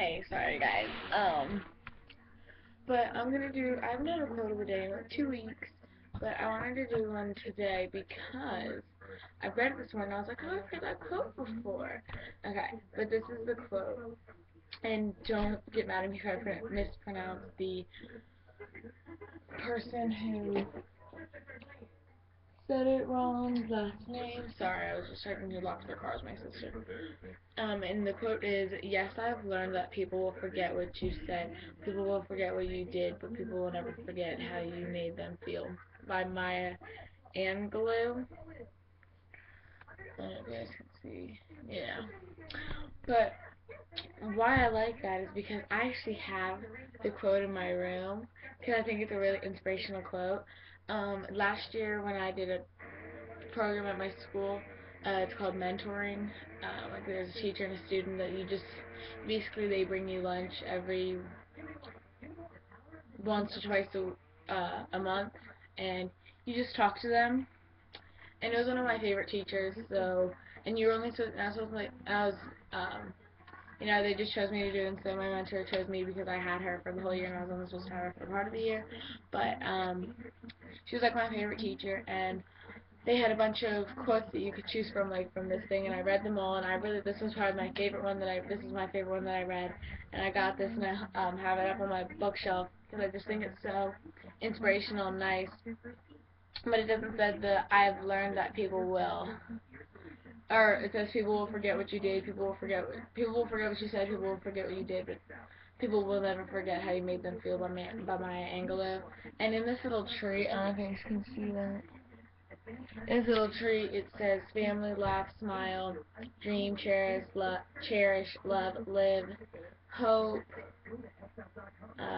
Hey, sorry guys. But I haven't done a quote of the day in like 2 weeks, but I wanted to do one today because I read it this morning. I was like, oh, I've heard that quote before. Okay, but this is the quote, and don't get mad at me if I mispronounce the person who said it wrong last name. Sorry, I was just starting to lock their car with my sister. And the quote is, yes, I've learned that people will forget what you said, people will forget what you did, but people will never forget how you made them feel. By Maya Angelou. I don't know if you guys can see. Yeah. But why I like that is because I actually have the quote in my room because I think it's a really inspirational quote. Last year when I did a program at my school. It's called mentoring. Like there's a teacher and a student that you just basically they bring you lunch every once or twice a month, and you just talk to them. And it was one of my favorite teachers. So, and you were only supposed, I was supposed to, like I was they just chose me to do it, and so my mentor chose me because I had her for the whole year, and I was only supposed to have her for part of the year. But she was like my favorite teacher, and they had a bunch of quotes that you could choose from, like from this thing, and I read them all, and this was probably my favorite one this is my favorite one that I read, and I got this, and I have it up on my bookshelf because I just think it's so inspirational and nice. But it doesn't say that I've learned that people will, or it says people will forget what you did, people will forget what you said, people will forget what you did, but people will never forget how you made them feel by Maya Angelou. And in this little tree, I don't know if you guys can see that. In this little tree, it says family, laugh, smile, dream, cherish, love, live, hope,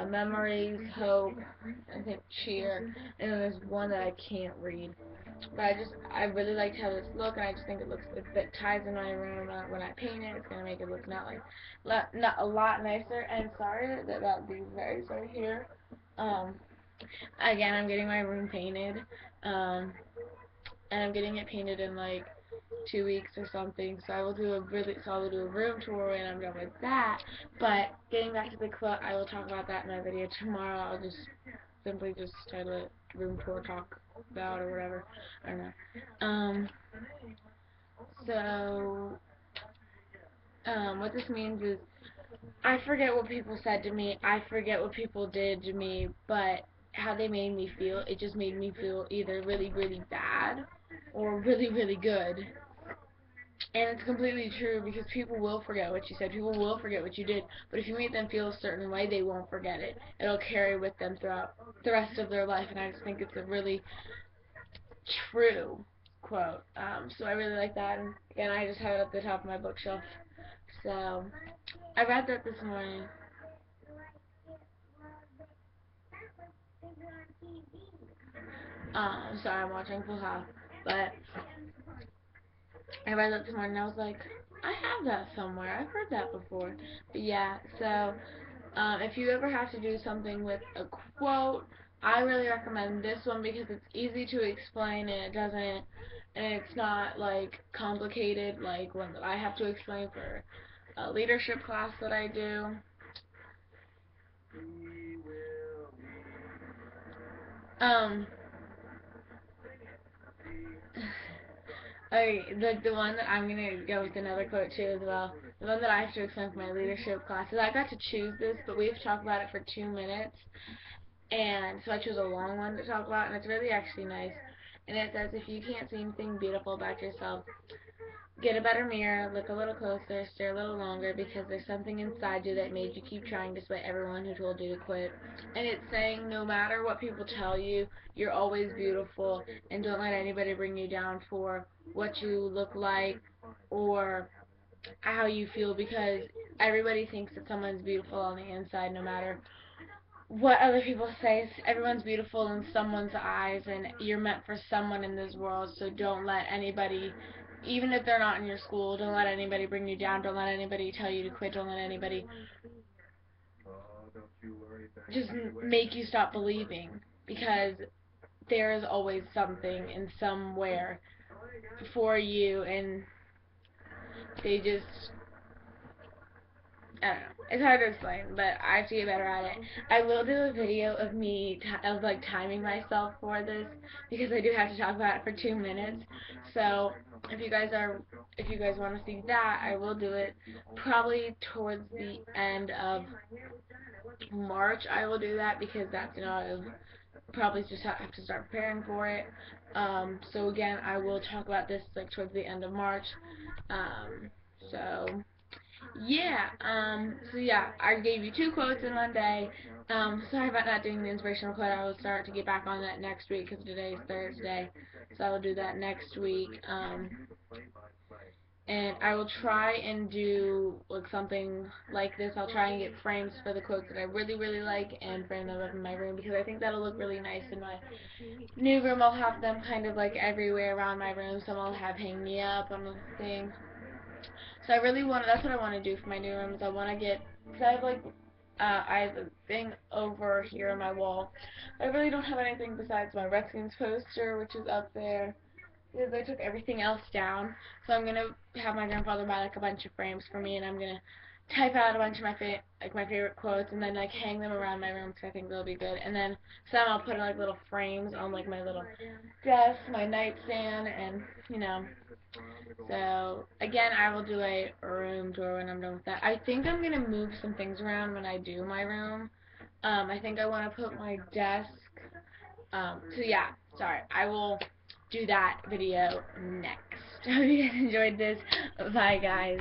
memories, hope, I think cheer, and then there's one that I can't read. But I really liked how this looked, and I just think if it ties in my room when I paint it, it's gonna make it look not a lot nicer. And sorry about these guys right here. Um, Again, I'm getting my room painted. Um, and I'm getting it painted in like 2 weeks or something. So I will do a room tour when I'm done with that. But getting back to the quote, I will talk about that in my video tomorrow. I'll just simply just title it room tour talk about or whatever. I don't know. So what this means is I forget what people said to me. I forget what people did to me, but how they made me feel, it just made me feel either really, really bad or really, really good. And it's completely true because people will forget what you said. People will forget what you did. But if you make them feel a certain way, they won't forget it. It'll carry with them throughout the rest of their life. And I just think it's a really true quote. So I really like that. And again, I just have it at the top of my bookshelf. So I read that this morning. Sorry, I'm watching Full House. But I read that this morning and I was like, I have that somewhere. I've heard that before. But yeah, so if you ever have to do something with a quote, I really recommend this one because it's easy to explain and it's not like complicated like one that I have to explain for a leadership class that I do. Um, Okay, the one that I'm gonna go with another quote too as well. The one that I have to explain for my leadership classes. I got to choose this, but we have to talk about it for 2 minutes, and so I chose a long one to talk about, and it's really actually nice. And it says, if you can't see anything beautiful about yourself, get a better mirror, look a little closer, stare a little longer, because there's something inside you that made you keep trying despite everyone who told you to quit. And it's saying no matter what people tell you, you're always beautiful, and don't let anybody bring you down for what you look like or how you feel, because everybody thinks that someone's beautiful on the inside no matter what other people say. Everyone's beautiful in someone's eyes, and you're meant for someone in this world, so don't let anybody, even if they're not in your school, don't let anybody bring you down, don't let anybody tell you to quit, don't let anybody just make you stop believing, because there is always something in somewhere for you, and they just, I don't know. It's hard to explain, but I have to get better at it. I will do a video of me of like timing myself for this because I do have to talk about it for 2 minutes. So if you guys want to see that, I will do it probably towards the end of March. I will do that because that's I'll probably just have to start preparing for it. So again, I will talk about this like towards the end of March. Um, so yeah, so yeah, I gave you 2 quotes in one day. Sorry about not doing the inspirational quote. I will start to get back on that next week because today is Thursday, so I will do that next week. And I will try and do like something like this. I'll try and get frames for the quotes that I really, really like and frame them up in my room because I think that'll look really nice in my new room. I'll have them kind of like everywhere around my room. Some I'll have hanging up on the thing. So I really want. That's what I want to do for my new room. Is I want to get. Cause I have like. I have a thing over here on my wall. I really don't have anything besides my Redskins poster, which is up there. Because I took everything else down. So I'm gonna have my grandfather buy like a bunch of frames for me, and I'm gonna type out a bunch of my favorite quotes, and then like hang them around my room because I think they'll be good. And then some I'll put like little frames on like my little desk, my nightstand, and you know. So again, I will do a room tour when I'm done with that. I think I'm gonna move some things around when I do my room. I think I want to put my desk. So yeah, sorry. I will do that video next. I hope you guys enjoyed this. Bye, guys.